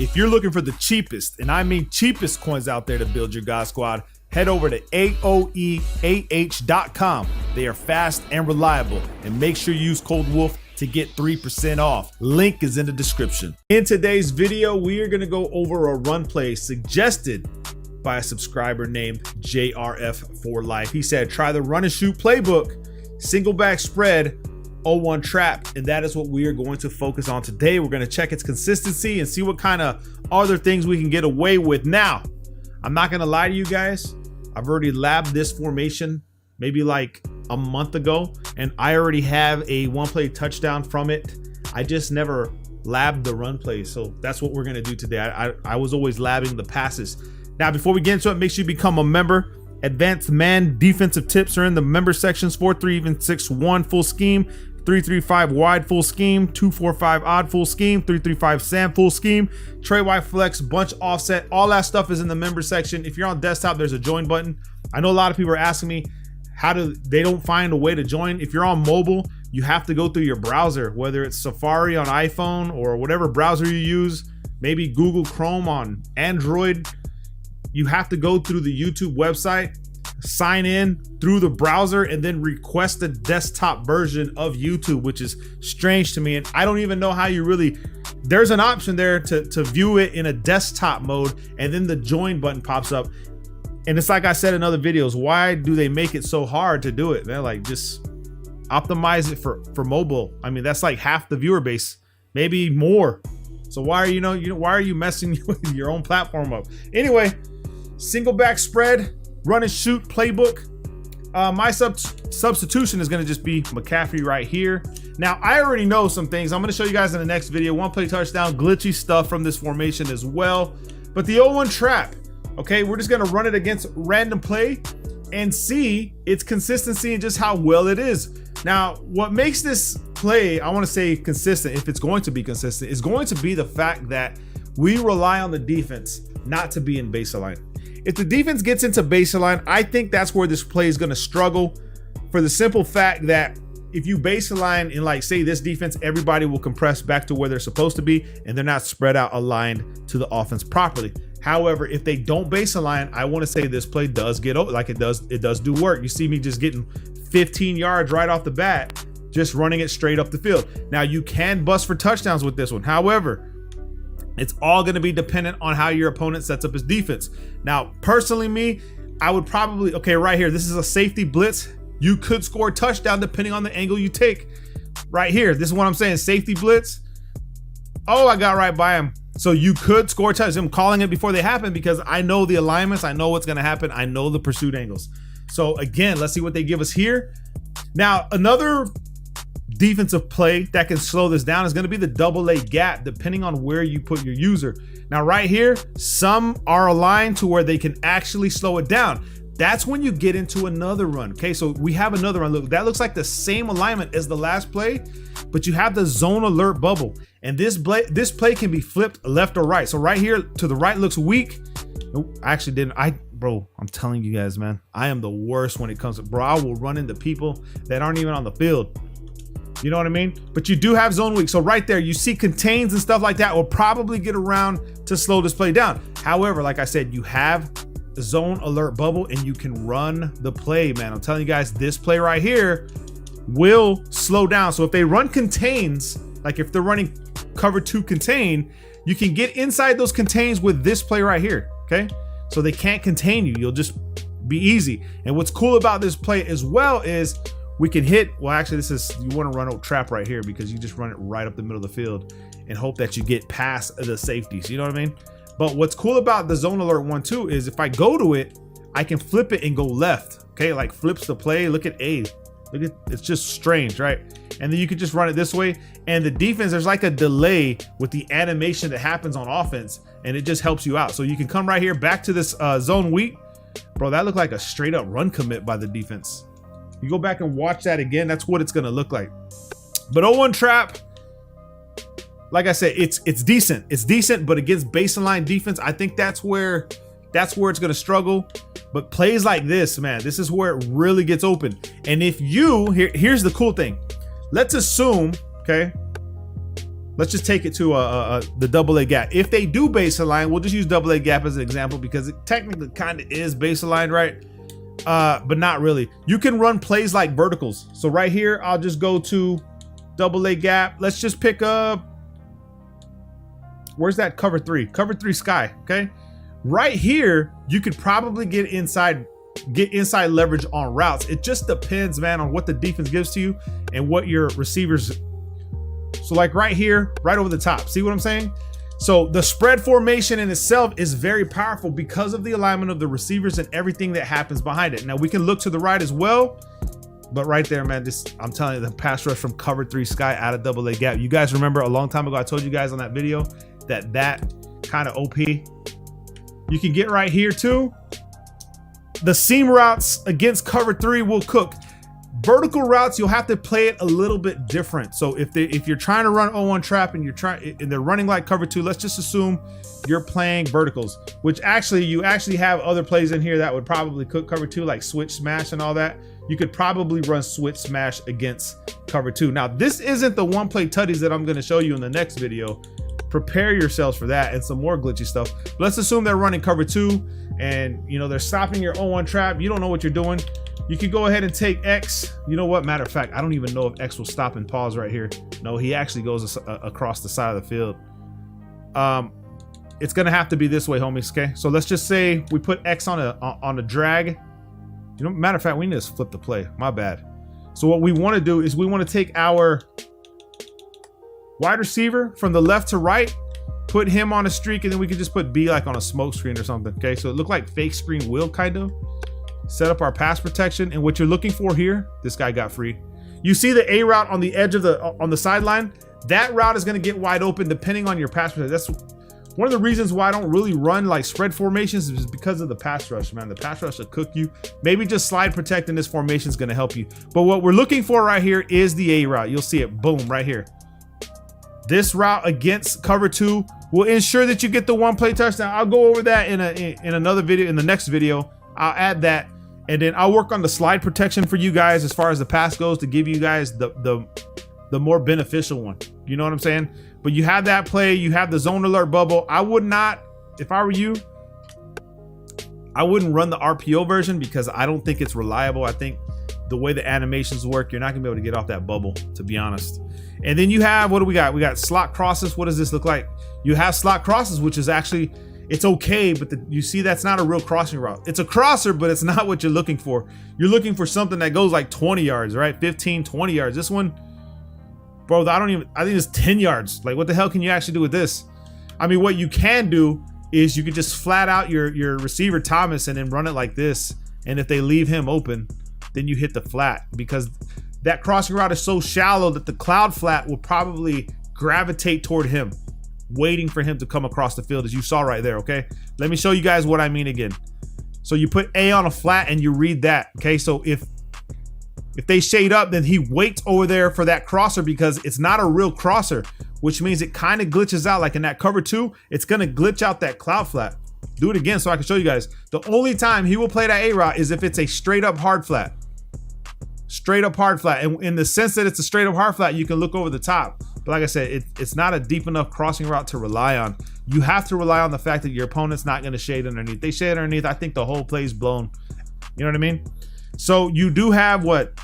If you're looking for the cheapest, and I mean cheapest coins out there to build your God Squad, head over to aoeah.com. They are fast and reliable, and make sure you use code WOLF to get 3% off. Link is in the description. In today's video, we are gonna go over a run play suggested by a subscriber named JRF for Life. He said, try the run and shoot playbook, single back spread, 0-1 trap, and that is what we are going to focus on today. We're going to check its consistency and see what kind of other things we can get away with. Now, I'm not going to lie to you guys. I've already labbed this formation maybe like a month ago, and I already have a one-play touchdown from it. I just never labbed the run play, so that's what we're going to do today. I was always labbing the passes. Now, before we get into it, make sure you become a member. Advanced man defensive tips are in the member sections. 4-3 even 6-1 full scheme, 3-3-5 wide full scheme, 2-4-5 odd full scheme, 3-3-5 Sam full scheme, Trey wide flex, bunch offset. All that stuff is in the member section. If you're on desktop, there's a join button. I know a lot of people are asking me they don't find a way to join. If you're on mobile, you have to go through your browser, whether it's Safari on iPhone or whatever browser you use, maybe Google Chrome on Android. You have to go through the YouTube website, sign in through the browser, and then request the desktop version of YouTube, which is strange to me. And I don't even know how you really, there's an option there to view it in a desktop mode, and then the join button pops up. And it's like I said in other videos, why do they make it so hard to do it? They're like, just optimize it for mobile. I mean, that's like half the viewer base, maybe more. So why are why are you messing with your own platform up? Anyway, single back spread, run and shoot playbook. My substitution is going to just be McCaffrey right here. Now, I already know some things. I'm going to show you guys in the next video. One play touchdown, glitchy stuff from this formation as well. But the 0-1 trap, okay, we're just going to run it against random play and see its consistency and just how well it is. Now, what makes this play, I want to say consistent, if it's going to be consistent, is going to be the fact that we rely on the defense not to be in baseline. If the defense gets into baseline, I think that's where this play is going to struggle, for the simple fact that if you baseline in, like, say this defense, everybody will compress back to where they're supposed to be, and they're not spread out aligned to the offense properly. However, if they don't baseline, I want to say this play does get over, like it does do work. You see me just getting 15 yards right off the bat, just running it straight up the field. Now, you can bust for touchdowns with this one. However, it's all going to be dependent on how your opponent sets up his defense. Now, personally, me, I would probably, okay, right here, this is a safety blitz. You could score a touchdown depending on the angle you take. Right here, this is what I'm saying, safety blitz. Oh, I got right by him. So you could score a touchdown. I'm calling it before they happen because I know the alignments. I know what's going to happen. I know the pursuit angles. So again, let's see what they give us here. Now, another defensive play that can slow this down is going to be the double A gap, depending on where you put your user. Now, right here, some are aligned to where they can actually slow it down. That's when you get into another run. Okay, so we have another run. Look, that looks like the same alignment as the last play, but you have the zone alert bubble, and this play can be flipped left or right. So right here to the right looks weak. Nope, I actually didn't. Bro, I'm telling you guys, man, I am the worst when it comes to, bro, I will run into people that aren't even on the field. You know what I mean? But you do have zone weak. So right there, you see contains and stuff like that will probably get around to slow this play down. However, like I said, you have zone alert bubble and you can run the play, man. I'm telling you guys, this play right here will slow down. So if they run contains, like if they're running cover 2 contain, you can get inside those contains with this play right here, okay? So they can't contain you. You'll just be easy. And what's cool about this play as well is we can hit, well, actually this is, you want to run a trap right here because you just run it right up the middle of the field and hope that you get past the safeties. You know what I mean? But what's cool about the zone alert one too is if I go to it, I can flip it and go left. Okay, like flips the play. Look at A. Look at, it's just strange, right? And then you can just run it this way. And the defense, there's like a delay with the animation that happens on offense, and it just helps you out. So you can come right here back to this zone weak. Bro, that looked like a straight up run commit by the defense. You go back and watch that again, that's what it's gonna look like. But 0-1 trap, like I said, it's decent. It's decent, but against baseline defense, I think that's where it's gonna struggle. But plays like this, man, this is where it really gets open. And if you, here's the cool thing. Let's assume, okay, let's just take it to the double A gap. If they do base align, we'll just use double A gap as an example because it technically kind of is base aligned, right? But not really. You can run plays like verticals. So right here, I'll just go to double A gap. Let's just pick up, where's that cover three? Cover three sky, okay? Right here, you could probably get inside leverage on routes. It just depends, man, on what the defense gives to you and what your receivers. So like right here, right over the top, see what I'm saying? So the spread formation in itself is very powerful because of the alignment of the receivers and everything that happens behind it. Now we can look to the right as well, but right there, man, I'm telling you, the pass rush from cover three sky out of double A gap. You guys remember a long time ago, I told you guys on that video that kind of OP. You can get right here too. The seam routes against cover three will cook. Vertical routes, you'll have to play it a little bit different. So if you're trying to run 0-1 trap and they're running like cover two, let's just assume you're playing verticals, which you actually have other plays in here that would probably cook cover two, like switch smash and all that. You could probably run switch smash against cover two. Now, this isn't the one play tutties that I'm going to show you in the next video. Prepare yourselves for that and some more glitchy stuff. But let's assume they're running cover two and they're stopping your 0-1 trap. You don't know what you're doing. You can go ahead and take X. You know what? Matter of fact, I don't even know if X will stop and pause right here. No, he actually goes across the side of the field. It's gonna have to be this way, homies. Okay, so let's just say we put X on a drag. You know, matter of fact, we need to flip the play. My bad. So what we want to do is we want to take our wide receiver from the left to right, put him on a streak, and then we can just put B like on a smoke screen or something. Okay, so it looked like fake screen wheel kind of. Set up our pass protection, and what you're looking for here, this guy got free. You see the A route on the edge of on the sideline? That route is going to get wide open depending on your pass protection. That's one of the reasons why I don't really run like spread formations, is because of the pass rush, man. The pass rush will cook you. Maybe just slide protect in this formation is going to help you. But what we're looking for right here is the A route. You'll see it, boom, right here. This route against cover two will ensure that you get the one play touchdown. I'll go over that in another video, in the next video. I'll add that, and then I'll work on the slide protection for you guys as far as the pass goes to give you guys the more beneficial one. You know what I'm saying? But you have that play, you have the zone alert bubble. I would not, if I were you, I wouldn't run the RPO version because I don't think it's reliable. I think the way the animations work, you're not gonna be able to get off that bubble, to be honest. And then you have, what do we got? We got slot crosses. What does this look like? You have slot crosses, which is actually, it's okay, but you see that's not a real crossing route. It's a crosser, but it's not what you're looking for. You're looking for something that goes like 20 yards, right? 15, 20 yards. This one, bro, I think it's 10 yards. Like, what the hell can you actually do with this? I mean, what you can do is you could just flat out your receiver Thomas and then run it like this. And if they leave him open, then you hit the flat, because that crossing route is so shallow that the cloud flat will probably gravitate toward him, waiting for him to come across the field, as you saw right there. Okay, let me show you guys what I mean again. So you put A on a flat and you read that. Okay, so if they shade up, then he waits over there for that crosser, because it's not a real crosser, which means it kind of glitches out. Like in that cover two, it's gonna glitch out that cloud flat. Do it again so I can show you guys. The only time he will play that A route is if it's a straight up hard flat. Straight up hard flat. And in the sense that it's a straight up hard flat, you can look over the top. But like I said, it's not a deep enough crossing route to rely on. You have to rely on the fact that your opponent's not going to shade underneath. They shade underneath, I think the whole play's blown. You know what I mean? So you do have what?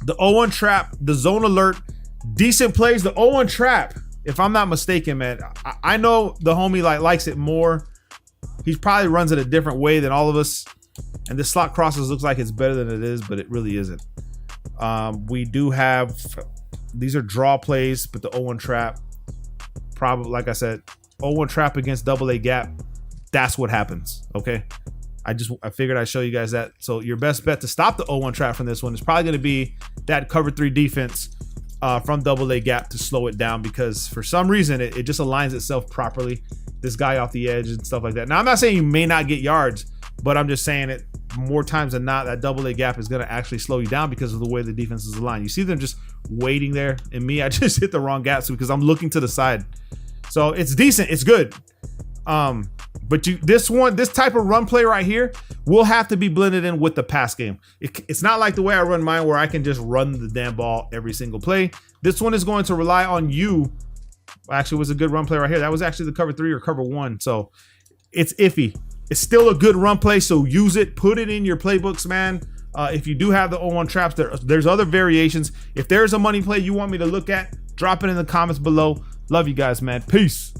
The 0-1 trap, the zone alert, decent plays. The 0-1 trap, if I'm not mistaken, man, I know the homie likes it more. He probably runs it a different way than all of us. And the slot crosses looks like it's better than it is, but it really isn't. We do have, these are draw plays, but the 0-1 trap, probably, like I said, 0-1 trap against double A gap, that's what happens. Okay, I figured I'd show you guys that. So your best bet to stop the 0-1 trap from this one is probably going to be that cover 3 defense from double A gap to slow it down, because for some reason it just aligns itself properly. This guy off the edge and stuff like that. Now, I'm not saying you may not get yards, but I'm just saying it more times than not, that double A gap is going to actually slow you down because of the way the defense is aligned. You see them just waiting there, and me, I just hit the wrong gap because I'm looking to the side. So it's decent, it's good. But this type of run play right here will have to be blended in with the pass game. It's not like the way I run mine, where I can just run the damn ball every single play. This one is going to rely on you actually was a good run play right here. That was actually the cover 3 or cover 1. So it's iffy. It's still a good run play, so use it. Put it in your playbooks, man. If you do have the 0-1 traps, there's other variations. If there's a money play you want me to look at, drop it in the comments below. Love you guys, man. Peace.